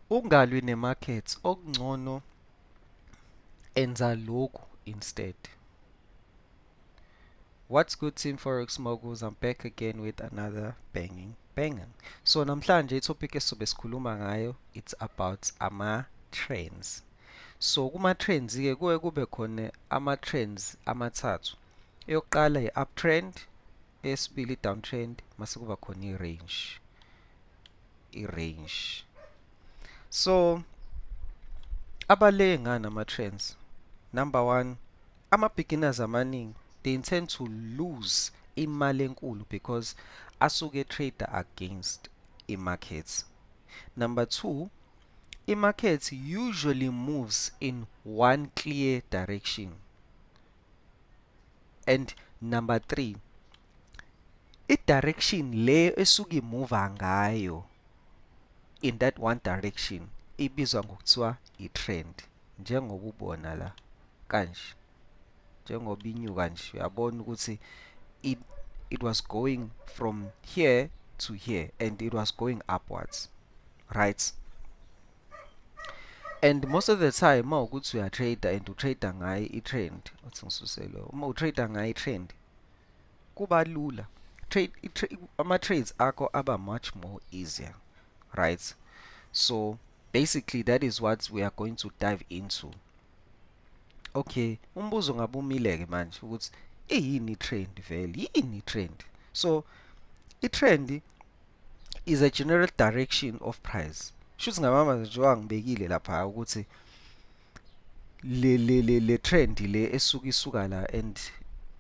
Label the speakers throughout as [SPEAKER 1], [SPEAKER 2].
[SPEAKER 1] Ungalwi nemarkets okungcono enza lokhu instead. What's good, Team Forex Moguls? I'm back again with another banging banger. So namhlanje itopic esizobe sikhuluma ngayo it's about ama-trends. So kuma-trends ke kuye kube khona ama-trends amathathu. Eyokuqala i-uptrend, eyesibili i-downtrend, mase kuba khona i-range. So abaleke ngani ama-trends? Number one, ama-beginners amaningi they intend to lose imali enkulu because asuke trader against i-markets. Number two, i-market usually moves in one clear direction. And number three, i-direction le esuke imuva ngayo in that one direction ibizwa ngokuthiwa i-trend. Njengoba ubona la kanje. Njengoba inyuka nje uyabona ukuthi it was going from here to here and it was going upwards, right? And most of the time uma ukuthi uyatrader and utrader ngayo i-trend, uthi ngisuselo uma utrader ngayo i-trend kuba lula. Ama-trades akho aba much more easier, right? So basically that is what we are going to dive into. Okay, umbuzo ngabe umile ke manje ukuthi iyini i-trend vele? Yini i-trend? So i-trend is a general direction of price. Shuthi ngamama njengoba ngibekile lapha ukuthi le trend le esuka isuka la and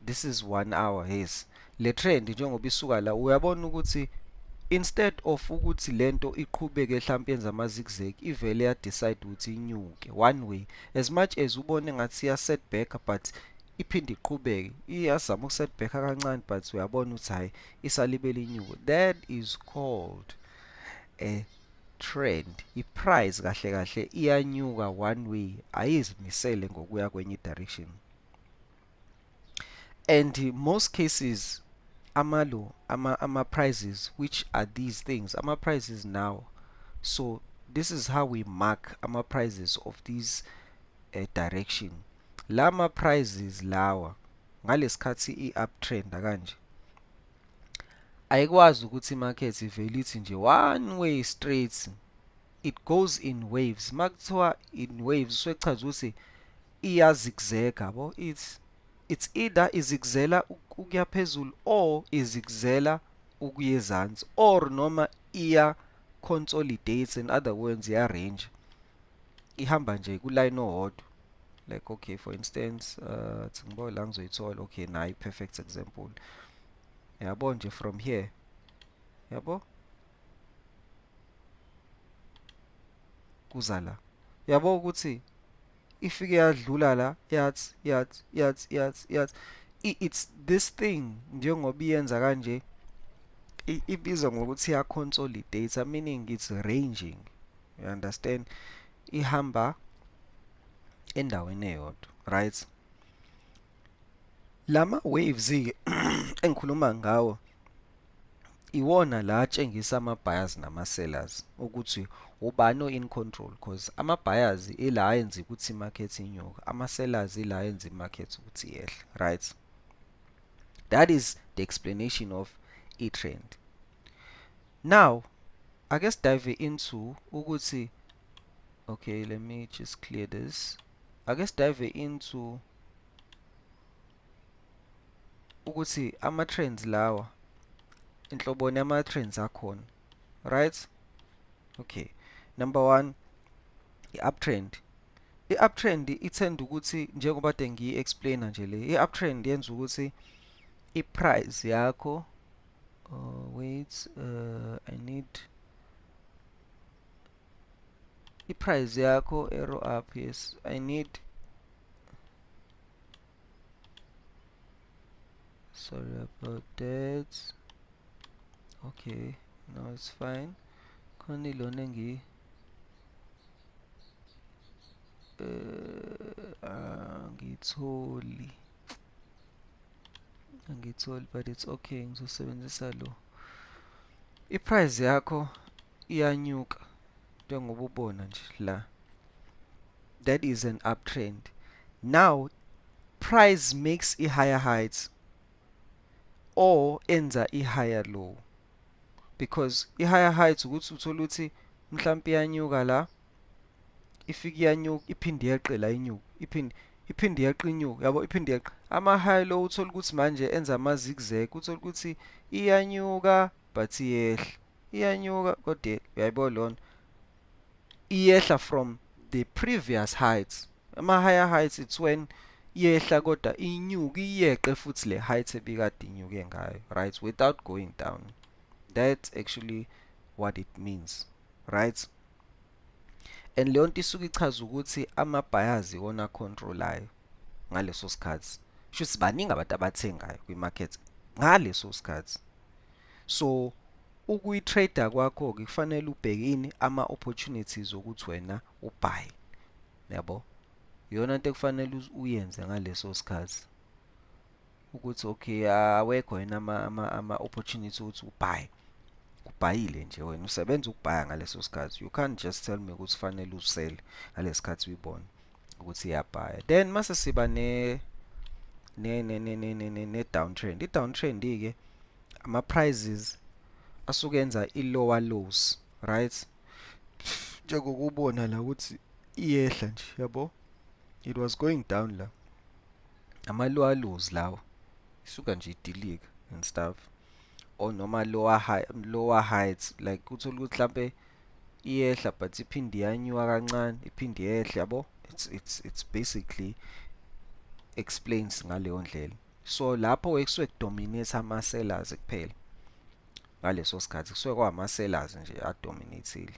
[SPEAKER 1] this is 1 hour, yes. Le trend njengoba isuka la uyabona ukuthi instead of ukuthi lento iqhubeke mhlawumbe yenza ama zigzag ivele ya decide ukuthi inyuke one way, as much as ubone ngathi iya setback but iphinde iqhubeke iyazama ukusetback kancane but uyabona ukuthi hayi isalibele inyuke. That is called a trend. I-price kahle kahle iyanyuka one way, ayizimisele ngokuya kwenye direction. And in most cases ama prices, which are these things, ama prices now. So this is how we mark ama prices of these direction. Lama prices lawa ngalesikhathi i-uptrend kanje ayikwazi ukuthi imarket ivele ithi nje one way straight, it goes in waves. Makuthiwa in waves sochaza ukuthi iyazigzega yabo, it's either izigzela ukuya phezulu or izigzela ukuya ezansi or noma iya consolidate, in other words iya range, ihamba nje ku line owodwa. Like okay, for instance ngibona la ngizoyithola, okay nayi perfect example. Yabo nje from here, yabo kuza la, yabo ukuthi ifike yadlula la yathi it's this thing njengoba iyenza kanje ibizwa ngokuthi iya consolidate, meaning it's ranging, you understand, ihamba endaweni eyodwa, right? Lama waves ke engikhuluma ngawo iwona la atshengisa ama buyers nama sellers ukuthi ubani in control, because ama buyers ila ayenza ukuthi imarket inyuka, ama sellers ila ayenza imarket ukuthi yehle, right? That is the explanation of e-trend. Now I guess dive into ukuthi, okay, let me just clear this. I guess dive into ukuthi ama trends lawa inhloboni ama trends akhona, right? Okay, number one, i-uptrend. I-uptrend ithenda ukuthi njengoba kade ngiyi-explainer nje le, i-uptrend yenza ukuthi i-price yakho wait, I need i-price yakho arrow up, yes, I need, sorry about that. Okay, no, it's fine. Khona ilona angitholi but it's okay, ngizosebenzisa lo. I-price yakho iyanyuka njengoba ubona nje la, that is an uptrend. Now price makes i-higher heights or enza i-higher low, because i-higher heights ukuthi uthola ukuthi mhlawumbe iyanyuka la, ifike iyanyuka iphinde yeqe la, inyuka iphinde yeqe inyuka, yabo, iphinde yeqe. Ama-high low uthola ukuthi manje enza ama-zigzag, uthola ukuthi iyanyuka but iyehla, iyanyuka kodwa uyayibona lona, iyehla from the previous heights. Ama-higher heights it's when iyehla kodwa inyuka iyeqe futhi le height ebikade inyuke ngayo, right, without going down. That's actually what it means, right? And leyo nto isuke ichaza ukuthi ama-buyers iwona acontrolayo ngaleso sikhathi. Shuthi baningi abantu abathengayo kwi-market ngaleso sikhathi. So ukuyi-trader kwakho-ke kufanele ubheke ini ama-opportunities ukuthi wena ubuy, yabo. Iyona nto ekufanele uyenze ngaleso sikhathi, ukuthi okay, awekho yena ama-opportunity ukuthi ubuy. Ubhayile nje wena, usebenza ukubhaya ngaleso sikhathi. You can't just tell me ukuthi fanele usele ngalesikhathi uyibona ukuthi iyabhaya. Then mase siba ne downtrend. I-downtrend ke ama prices asuke enza i-lower lows, right? Njengokubona la ukuthi iyehla nje, yabo. It was going down la. Ama lower lows lawo isuka nje idilika and stuff. Or noma lower heights, like uthola ukuthi mhlambe iyehla but iphinde yanyuka kancane, iphinde yehle, yabo. It's basically explains ngaleyo ndlela. So lapho kusuke kudominate ama-sellers kuphela ngaleso sikhathi, kusuke kwama-sellers nje adominateile.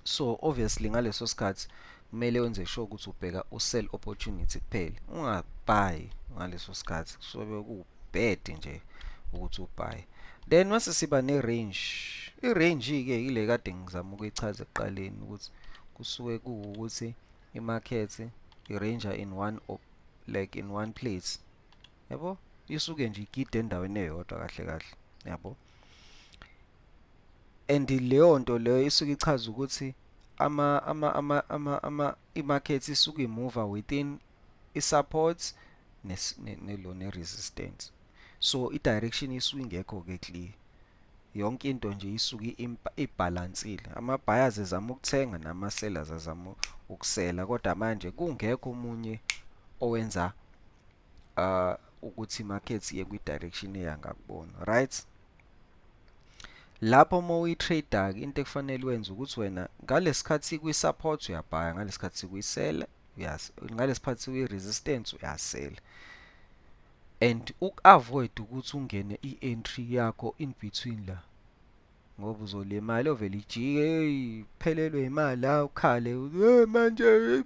[SPEAKER 1] So obviously ngaleso sikhathi kumele wenze sure ukuthi ubheka u-sell opportunity kuphela, ungabuy ngaleso sikhathi, kusuke ku-bad nje ukuthi ubuy. Then mase siba ne-range. I-range ke ile kade ngizama ukuyichaza ekuqaleni ukuthi kusuke kuwukuthi i-market i-range in one place, yabo. Isuke nje igide endaweni eyodwa kahle kahle, yabo. And leyo nto leyo isuke ichaza ukuthi i-market isuke imove within i-support ne-resistance. So i-direction isuke ingekho ke clear. Yonke into nje isuke ibalansile. Ama-buyers ezama ukuthenga nama-sellers ezama ukusela, kodwa manje kungekho omunye owenza ukuthi i-market iye kwi-direction eyangakubona, right? Lapho uma uyi-trader into ekufanele wenze ukuthi wena ngalesikhathi kwi-support uyabhaya, ngalesikhathi kwi-sell ngalesikhathi kwi-resistance uyasela. And uku-avoid ukuthi ungene i-entry yakho in between la, ngoba uzolimala ovela ijike, hey, phelelwe imali la, ukhale, hey manje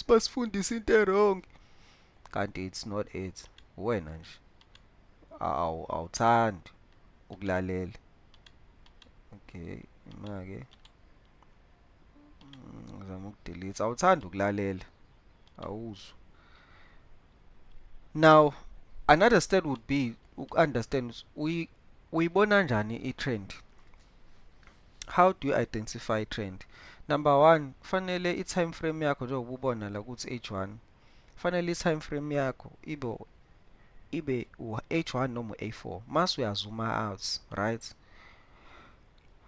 [SPEAKER 1] basifundisa into e-wrong. Kanti it's not it. Wena nje awuthandi ukulalela. Okay, ima-ke ngizama ukudelete. Awuthandi ukulalela, awuzwa. Now another step would be uku-understand uyibona njani i-trend. How do you identify trend? Number one, kufanele i-time frame yakho njengoba ubona la ukuthi H1, kufanele i-time frame yakho ibe u-H1 noma u-A4. Mase uyazuma out, right?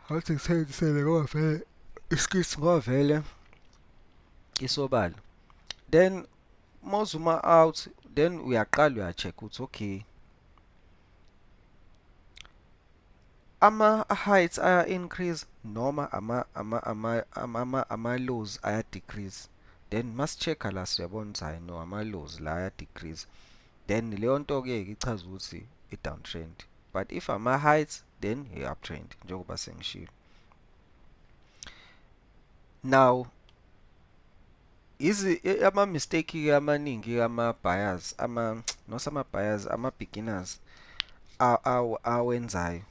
[SPEAKER 1] Awuthi ngisebenzisele ngoba vele iskisi ngoba vele isobala. Then mawuzuma out, then uyaqala uya-check ukuthi okay, ama-heights aya-increase noma ama-lows aya-decrease. Then masi-check-a la siyabona ukuthi hayi no, ama-lows la aya-decrease. Then leyo nto-ke ichaza ukuthi i-downtrend. But if ama-heights, then i-uptrend njengoba sengishilo. Now ama-mistake-ke amaningi ama-buyers, ama-buyers, ama-beginners awenzayo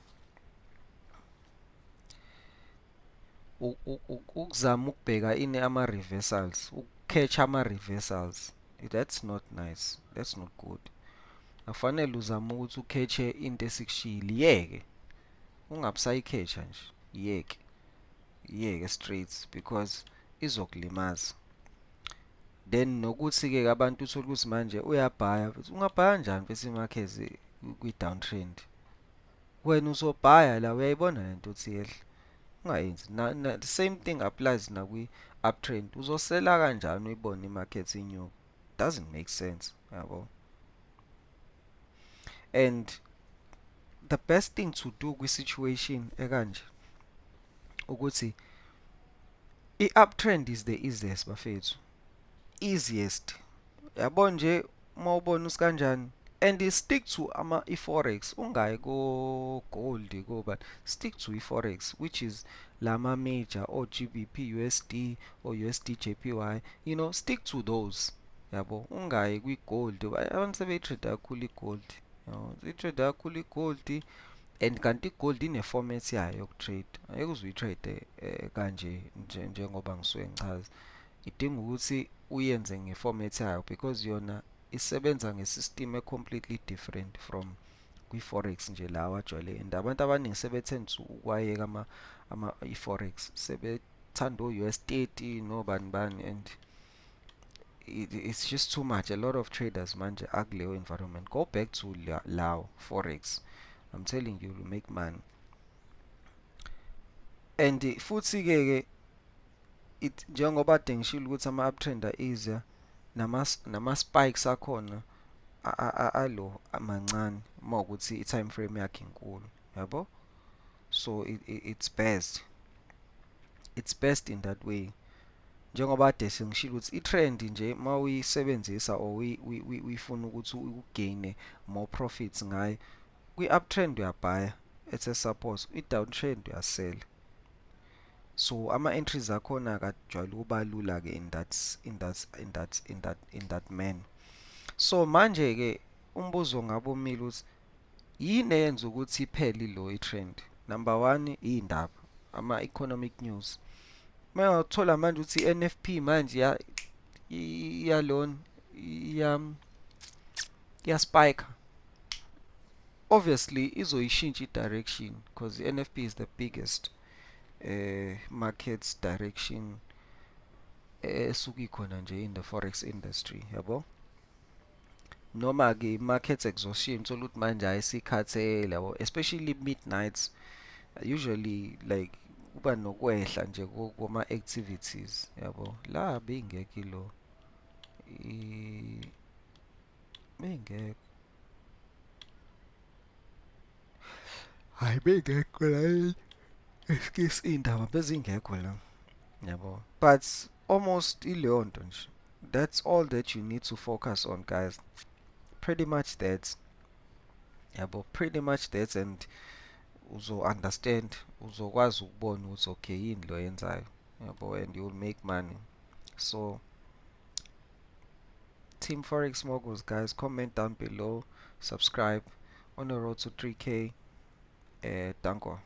[SPEAKER 1] ukuzama ukubheka ini ama-reversals, ukukhetha ama-reversals. That's not nice, that's not good. Akufanele uzame ukuthi ukhethe into esikushiyile, iyeke, ungabusayikhetha nje, iyeke. iyeke straight because izokulimaza. Then nokuthi ke abantu uthola ukuthi manje uyabhaya, ungabhaya kanjani bese imakhethi kwi-downtrend? Wena uzobhaya la uyayibona lento othi yehle, ungayenzi. The same thing applies nakwi-uptrend. Uzosela kanjani uyibone imakhethi inyuka? Doesn't make sense, yabo. And the best thing to do kwi-situation ekanje ukuthi i-uptrend is the easiest bafethu. Easiest. Yabo nje mawubona usikanjani and stick to i-forex, ungayi ko gold ko, but stick to i-forex, which is lama major or GBP USD or USD JPY, you know, stick to those. Yabo, ungayi kwi-gold. Abantu sebeyi-trade kakhulu i-gold, you know, seyi-trade kakhulu i-gold. And kanti i-gold ine-format yayo yokutrade, angeke uze uyi-trade kanje njengoba ngisuke ngichaza. Idinga ukuthi uyenze ngeformat yayo because yona isebenza ngesystem completely different from kwi-forex nje lawa ajwayele. And abantu abaningi sebethanda ukwayeka i-forex, sebethanda o-US30 nobani bani, and it's just too much. A lot of traders manje akuleyo environment. Go back to lawo forex. I'm telling you, you'll make money. And futhi ke njengoba kade ngishilo ukuthi ama-uptrend easier, nama spikes akhona alo amancane mawukuthi i-time frame yakhe inkulu, yabo. So it's best in that way. Njengoba kade sengishilo ukuthi i-trend nje mawuyisebenzisa or uyifuna ukuthi ugaine more profits ngayo, kwi-uptrend uyabhaya at a support, i-downtrend uyasela. So ama-entries akhona akajwayele ukuba lula ke in that man. So manje ke umbuzo ngabe umile ukuthi yini eyenza ukuthi iphele lo i-trend? Number 1, iy'ndaba, ama-economic news. Mayawuthola manje ukuthi i-NFP manje iya-spike, obviously izoyishintsha i-direction because i-NFP is the biggest markets direction esuke ikhona nje in the forex industry, yabo. Noma ke market exhaustion uthola ukuthi manje ayisikhathele, yabo, especially midnights. Usually like kuba nokwehla nje kuma activities, yabo. La bengekho lo bengekho, hayi bengekho la esikisi indaba bezingekho la, yabo. But almost ileyo nto nje. That's all that you need to focus on, guys. Pretty much that, yabo, pretty much that. And uzo-understand, uzokwazi ukubona ukuthi okay yini lo yenzayo, yabo, and you'll make money. So Team Forex Moguls, guys, comment down below, subscribe on the road to 3K. Danko.